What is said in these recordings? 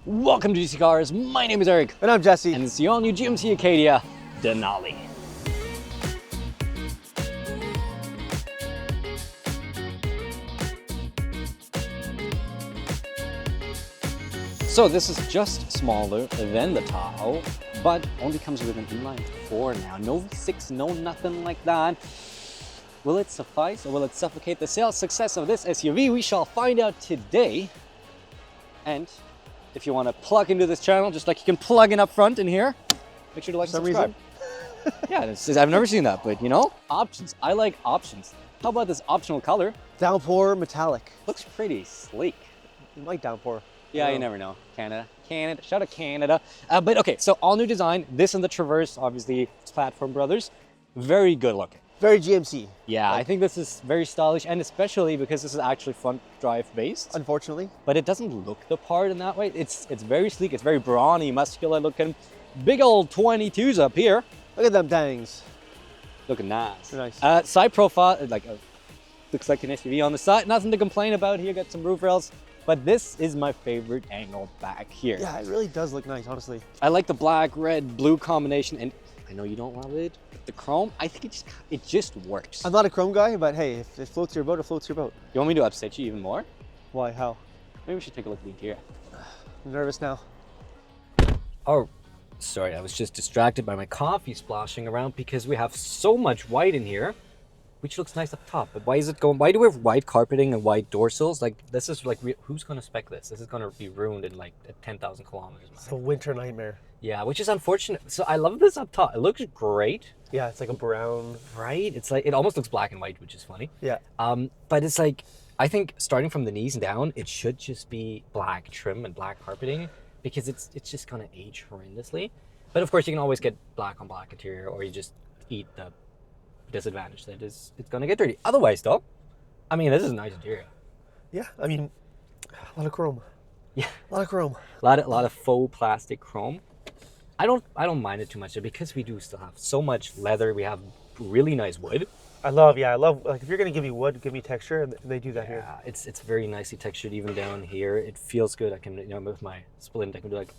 Welcome to GC Cars. My name is Eric. And I'm Jesse. And it's the all-new GMC Acadia Denali. So this is just smaller than the Tahoe, but only comes with an inline 4 now. No V6, no nothing like that. Will it suffice or will it suffocate the sales success of this SUV? We shall find out today. And if you want to plug into this channel, just like you can plug in up front in here, make sure to like and subscribe. Yeah, I've never seen that, but you know, options. I like options. How about this optional color? Downpour metallic. Looks pretty sleek. You like downpour. Yeah, you never know. Canada. Shout out Canada. But okay, so all new design. This and the Traverse, obviously, it's Platform Brothers. Very good looking. Very GMC. Yeah, I think this is very stylish, and especially because this is actually front drive based. Unfortunately. But it doesn't look the part in that way. It's very sleek. It's very brawny, muscular looking. Big old 22s up here. Look at them dangs. Looking nice. They're nice. Side profile, looks like an SUV on the side. Nothing to complain about here. Got some roof rails. But this is my favorite angle back here. Yeah, it really does look nice, honestly. I like the black, red, blue combination, and I know you don't love it, but the chrome, I think it just works. I'm not a chrome guy, but hey, if it floats your boat, it floats your boat. You want me to upset you even more? Why? How? Maybe we should take a look at the interior. I'm nervous now. Oh, sorry, I was just distracted by my coffee splashing around because we have so much white in here, which looks nice up top. But why is it going? Why do we have white carpeting and white door sills? Like, this is like, who's gonna spec this? This is gonna be ruined in like 10,000 kilometers. It's a winter nightmare. Yeah, which is unfortunate. So I love this up top. It looks great. Yeah, it's like a brown. Right? It's like, it almost looks black and white, which is funny. Yeah. But it's like, I think starting from the knees down, it should just be black trim and black carpeting because it's just gonna age horrendously. But of course, you can always get black on black interior, or you just eat the disadvantage that is it's gonna get dirty. Otherwise, though, I mean, this is a nice interior. Yeah, I mean, a lot of chrome. Yeah, a lot of chrome. A lot of faux plastic chrome. I don't mind it too much because we do still have so much leather. We have really nice wood. I love like if you're gonna give me wood, give me texture, and they do that here. Yeah, it's very nicely textured even down here. It feels good. I can, you know, with my splint, I can do like,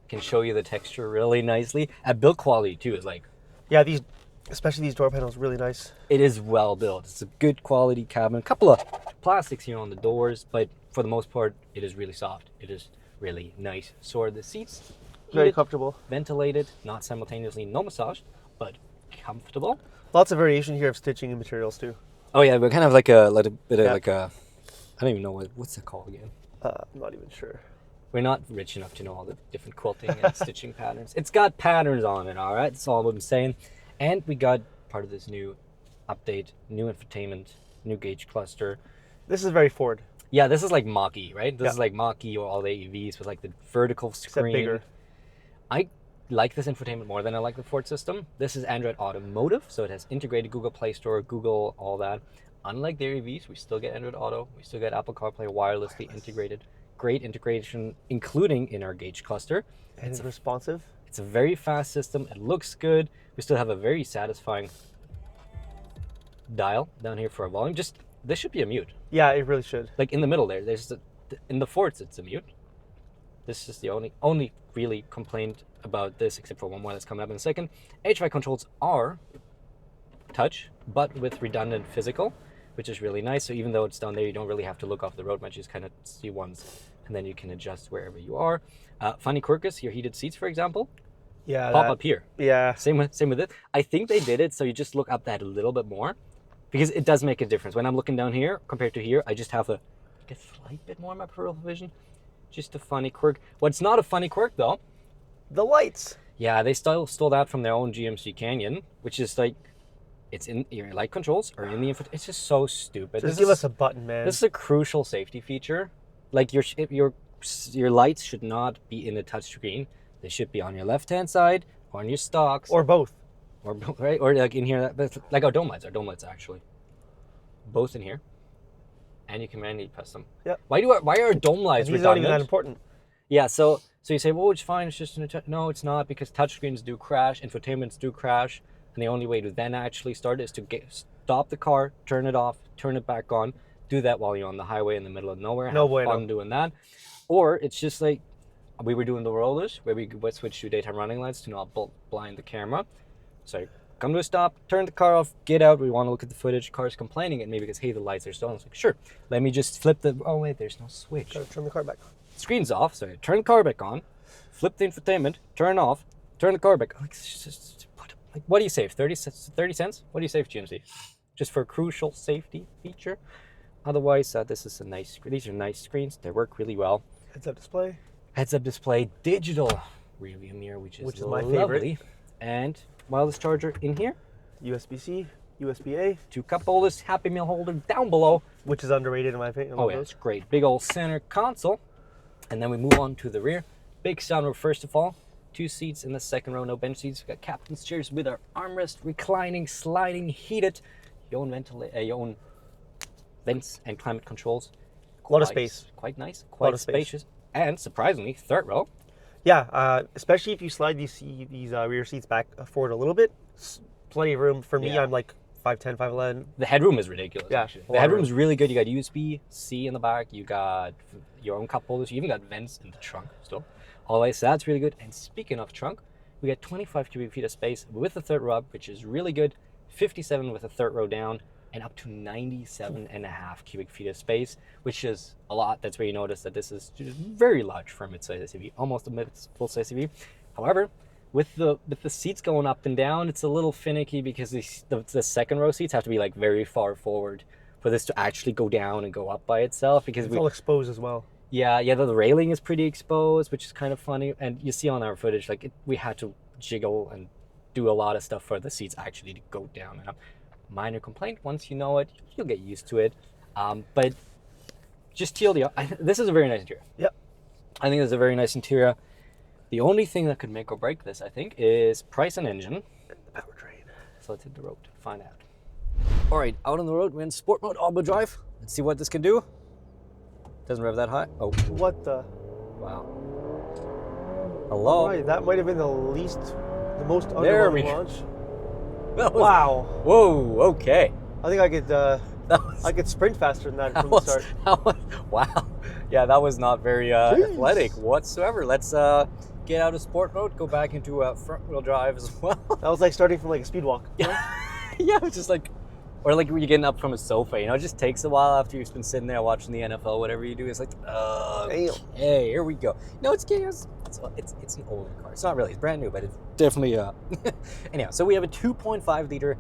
can show you the texture really nicely. Build quality too is like, yeah, especially these door panels, really nice. It is well built. It's a good quality cabin. A couple of plastics here on the doors, but for the most part, it is really soft. It is really nice. So are the seats. Very comfortable. Ventilated, not simultaneously no massage, but comfortable. Lots of variation here of stitching and materials too. Oh yeah, we're kind of like a bit of like a, I don't even know what's that called again. I'm not even sure. We're not rich enough to know all the different quilting and stitching patterns. It's got patterns on it, all right? That's all I'm saying. And we got part of this new update, new infotainment, new gauge cluster. This is very Ford. Yeah, this is like Mach-E, right? This is like Mach-E or all the AEVs with like the vertical screen. Except bigger. I like this infotainment more than I like the Ford system. This is Android Automotive, so it has integrated Google Play Store, Google, all that. Unlike the AEVs, we still get Android Auto. We still get Apple CarPlay wirelessly integrated. Great integration, including in our gauge cluster. And it's responsive. It's a very fast system. It looks good. We still have a very satisfying dial down here for our volume. This should be a mute. Yeah, it really should. Like in the middle there, in the Fords, it's a mute. This is the only really complaint about this, except for one more that's coming up in a second. HVAC controls are touch, but with redundant physical, which is really nice. So even though it's down there, you don't really have to look off the road much. You just kind of see once, and then you can adjust wherever you are. Funny quirk is your heated seats, for example. Yeah. Pop up here. Yeah. Same with it. I think they did it so you just look up that a little bit more, because it does make a difference. When I'm looking down here compared to here, I just have a slight bit more in my peripheral vision. Just a funny quirk. What's not a funny quirk though? The lights. Yeah, they stole that from their own GMC Canyon, which is like, it's in your light controls or in the info. It's just so stupid. Just give us a button, man. This is a crucial safety feature. Like your lights should not be in the touchscreen. They should be on your left-hand side, on your stalks, or both, or right, or like in here. But like our dome lights actually, both in here, and you can manually press them. Yep. Why are our dome lights these redundant? aren't even that important. Yeah. So you say, well, it's fine. It's just no, it's not, because touchscreens do crash, infotainments do crash, and the only way to then actually start is to stop the car, turn it off, turn it back on. Do that while you're on the highway in the middle of nowhere. No way. Have fun doing that. Or it's just like we were doing the rollers where we would switch to daytime running lights to not blind the camera. So come to a stop, turn the car off, get out. We want to look at the footage. Car's complaining, and maybe because, hey, the lights are stolen. It's like, sure, let me just flip the. Oh wait, there's no switch. Gotta turn the car back on. Screen's off. So turn the car back on, flip the infotainment, turn off, turn the car back on. Like, what do you save? 30 cents? What do you save, GMC? Just for a crucial safety feature. Otherwise, this is a nice. These are nice screens. They work really well. Heads-up display. Heads-up display, digital rear view mirror, which is my lovely. favorite. And wireless charger in here. USB-C, USB-A. 2 cup holders, Happy Meal holder down below. Which is underrated in my opinion. Oh yeah, it's great. Big old center console. And then we move on to the rear. Big sunroof first of all. 2 seats in the second row, no bench seats. We've got captain's chairs with our armrest, reclining, sliding, heated. Your own vents and climate controls. A lot of space. Quite nice, quite spacious. And surprisingly, third row. Yeah, especially if you slide these rear seats back forward a little bit. Plenty of room. For me, I'm like 5'10", 5'11". The headroom is ridiculous. Yeah, actually. The headroom is really good. You got USB-C in the back. You got your own cup holders. You even got vents in the trunk still. All right, so that's really good. And speaking of trunk, we got 25 cubic feet of space with the third row up, which is really good. 57 with the third row down, and up to 97.5 cubic feet of space, which is a lot. That's where you notice that this is just very large for a midsize SUV, almost a full-size SUV. However, with the seats going up and down, it's a little finicky because the second row seats have to be like very far forward for this to actually go down and go up by itself. Because it's all exposed as well. Yeah, the railing is pretty exposed, which is kind of funny. And you see on our footage, like we had to jiggle and do a lot of stuff for the seats actually to go down and up. Minor complaint. Once you know it, you'll get used to it. But just TLDR, this is a very nice interior. Yep. I think it's a very nice interior. The only thing that could make or break this, I think, is price and engine. The powertrain. So let's hit the road to find out. All right, out on the road, we're in sport mode, all-wheel drive. Let's see what this can do. Doesn't rev that high. Oh. What the? Wow. Hello. Right, that might have been the most underwhelming launch. Wow. Whoa, okay. I think I could sprint faster than that from the start. Wow. Yeah, that was not very athletic whatsoever. Let's get out of sport mode, go back into front wheel drive as well. That was like starting from like a speed walk. Yeah. Yeah, it's just like, or like when you're getting up from a sofa, it just takes a while after you've been sitting there watching the NFL, whatever you do. It's like, okay, here we go. No, it's an older car. It's not really, it's brand new, but it's definitely anyhow, so we have a 2.5 liter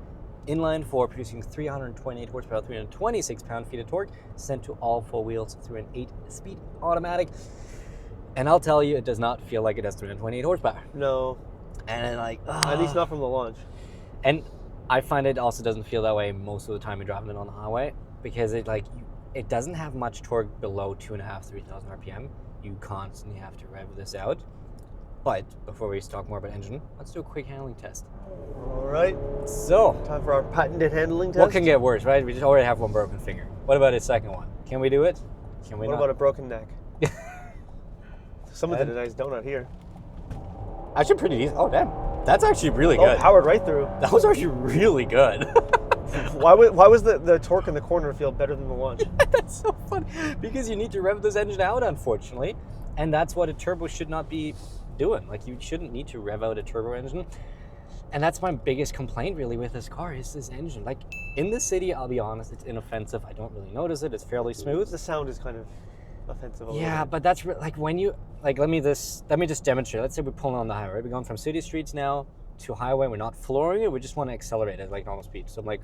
inline 4 producing 328 horsepower, 326 pound-feet of torque, sent to all 4 wheels through an 8-speed automatic. And I'll tell you, it does not feel like it has 328 horsepower. No. And like, at least not from the launch. And I find it also doesn't feel that way most of the time you're driving it on the highway, because it doesn't have much torque below 2,500-3,000 RPM. You constantly have to rev this out. But before we talk more about engine, let's do a quick handling test. All right. So, time for our patented handling test. What can get worse, right? We just already have one broken finger. What about a second one? Can we do it? Can we not? What about a broken neck? Someone did a nice donut here. Actually pretty decent. Oh, damn. That's actually really good. Powered right through. That was actually really good. Why was the torque in the corner feel better than the launch? That's so funny. Because you need to rev this engine out, unfortunately. And that's what a turbo should not be doing. Like, you shouldn't need to rev out a turbo engine. And that's my biggest complaint really with this car, is this engine. Like, in the city, I'll be honest, it's inoffensive. I don't really notice it. It's fairly smooth. The sound is kind of offensive a little bit. But that's like when you, like, let me just demonstrate. Let's say we're pulling on the highway. We're going from city streets now to highway. We're not flooring it. We just want to accelerate it at like normal speed. So I'm like,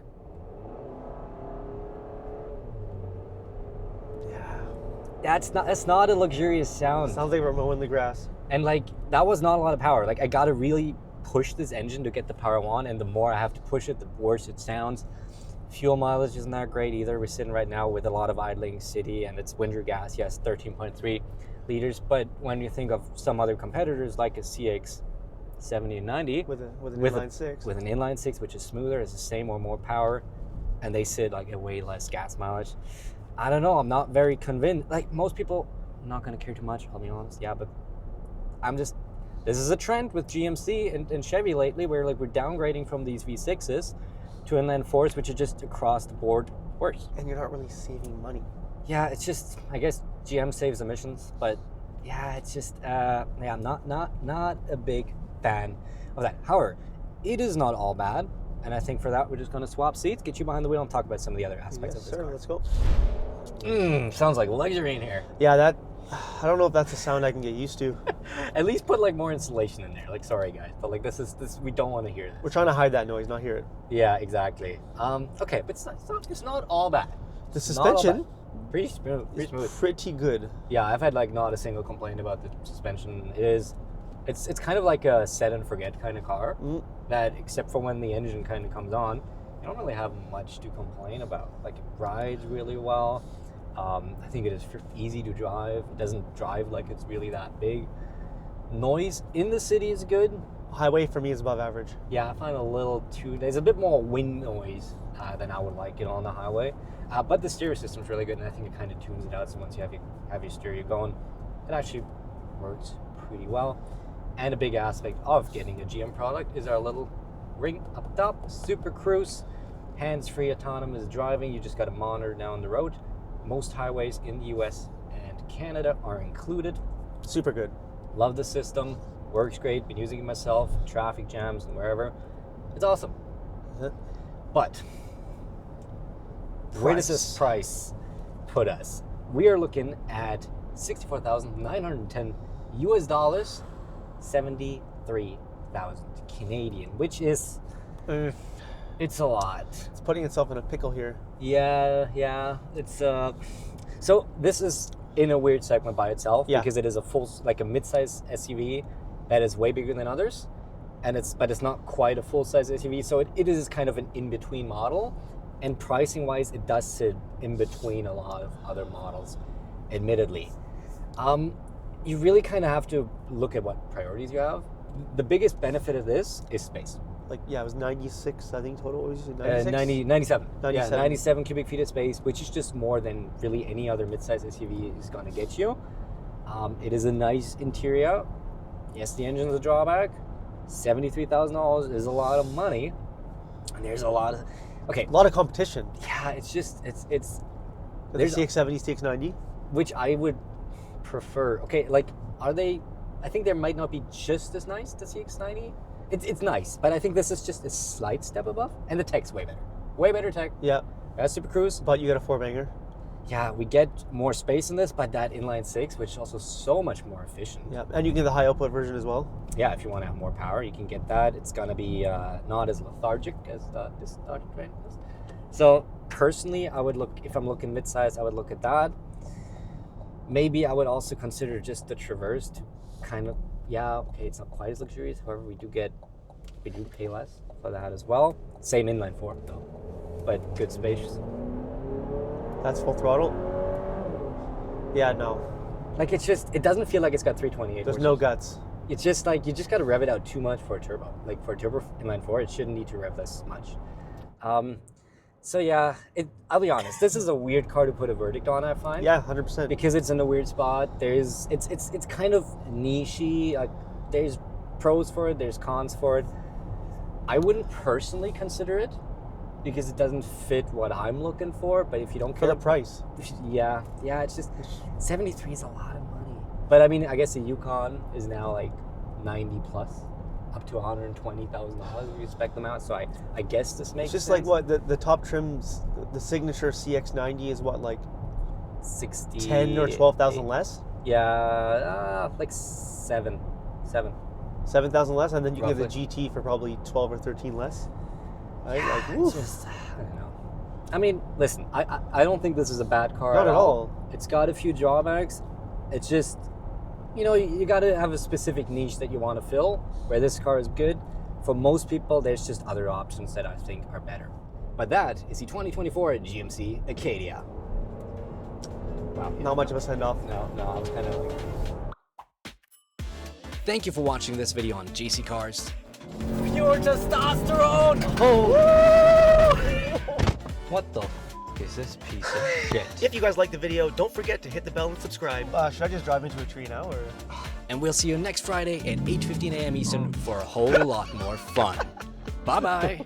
that's not a luxurious sound. It sounds like we're mowing the grass. And like, that was not a lot of power. Like, I gotta really push this engine to get the power on, and the more I have to push it, the worse it sounds. Fuel mileage isn't that great either. We're sitting right now with a lot of idling city, and it's winter gas, yes, 13.3 liters. But when you think of some other competitors like a CX 70 and 90 with an inline six, with an inline six, which is smoother, has the same or more power, and they sit like a way less gas mileage. I don't know. I'm not very convinced. Like, most people, I'm not going to care too much, I'll be honest. Yeah, but this is a trend with GMC and Chevy lately, where like we're downgrading from these V6s to inline fours, which are just across the board worse. And you're not really saving money. Yeah, it's just, I guess GM saves emissions, but yeah, it's just yeah, I'm not a big fan of that. However, it is not all bad, and I think for that we're just going to swap seats, get you behind the wheel, and talk about some of the other aspects of this car. Let's go. Sounds like luxury in here. Yeah, that. I don't know if that's a sound I can get used to. At least put like more insulation in there. Like, sorry guys, but like this we don't want to hear this. We're trying to hide that noise, not hear it. Yeah, exactly. Okay, but it's not all bad. The suspension, pretty smooth. pretty good. Yeah, I've had like not a single complaint about the suspension. It's kind of like a set and forget kind of car. That except for when the engine kind of comes on, you don't really have much to complain about. Like, it rides really well. I think it is easy to drive. It doesn't drive like it's really that big. Noise in the city is good. Highway for me is above average. Yeah, I find there's a bit more wind noise than I would like it on the highway. But the stereo system's really good, and I think it kind of tunes it out. So once you have your stereo going, it actually works pretty well. And a big aspect of getting a GM product is our little ring up top, Super Cruise, hands-free autonomous driving. You just got to monitor down the road. Most highways in the US and Canada are included. Super good. Love the system. Works great. Been using it myself. Traffic jams and wherever. It's awesome. But where does this price put us? We are looking at $64,910 US dollars, 73,000 Canadian, which is it's a lot. It's putting itself in a pickle here. Yeah. It's so this is in a weird segment by itself because it is a like a midsize SUV that is way bigger than others, but it's not quite a full-size SUV. So it is kind of an in-between model, and pricing-wise, it does sit in between a lot of other models, admittedly. You really kind of have to look at what priorities you have. The biggest benefit of this is space. Like, yeah, it was 96, I think, total. What was it, 96? 97. 97. Yeah, 97 cubic feet of space, which is just more than really any other midsize SUV is going to get you. It is a nice interior. Yes, the engine's a drawback. $73,000 is a lot of money. And there's a lot of... Okay. A lot of competition. Yeah, it's just... It's there's CX-70, CX-90? Which I would prefer. Okay, like, are they... I think there might not be just as nice, the CX-90. It's nice, but I think this is just a slight step above, and the tech's way better. Way better tech. Yeah. That's Super Cruise. But you got a 4-banger. Yeah, we get more space in this, but that inline 6, which is also so much more efficient. Yeah, and you get the high output version as well. Yeah, if you want to have more power, you can get that. It's going to be not as lethargic as this Dodge train is. So personally, if I'm looking midsize, I would look at that. Maybe I would also consider just the Traverse to kind of, it's not quite as luxurious. However, we do pay less for that as well. Same inline 4 though, but good space. That's full throttle. Yeah, no. Like, it doesn't feel like it's got 328. There's no guts. It's just like, you just got to rev it out too much for a turbo. Like, for a turbo inline 4, it shouldn't need to rev this much. So yeah, I'll be honest, this is a weird car to put a verdict on, I find. Yeah, 100%. Because it's in a weird spot. It's kind of niche-y. There's pros for it, there's cons for it. I wouldn't personally consider it because it doesn't fit what I'm looking for, but if you don't care... For the price. Yeah, it's just... 73 is a lot of money. But I mean, I guess the Yukon is now like 90 plus. Up to $120,000 if you spec them out, so I guess this makes sense. It's just sense. like what the top trims, the signature CX-90 is what, like 60, 10 or 12,000 less? Yeah, like 7,000 less, and then you roughly. give the GT for probably 12 or 13 less. Right? Yeah, like, woof. just, I don't know. I mean, listen, I don't think this is a bad car. Not at all. It's got a few drawbacks. It's just, you got to have a specific niche that you want to fill, where this car is good. For most people, there's just other options that I think are better. But that is the 2024 GMC Acadia. Wow. Not much of a send-off. No, I was kind of like... Thank you for watching this video on GC Cars. Pure testosterone! What the is this piece of shit? If you guys like the video, don't forget to hit the bell and subscribe. Should I just drive into a tree now, or? And we'll see you next Friday at 8:15 a.m. Eastern for a whole lot more fun. Bye-bye.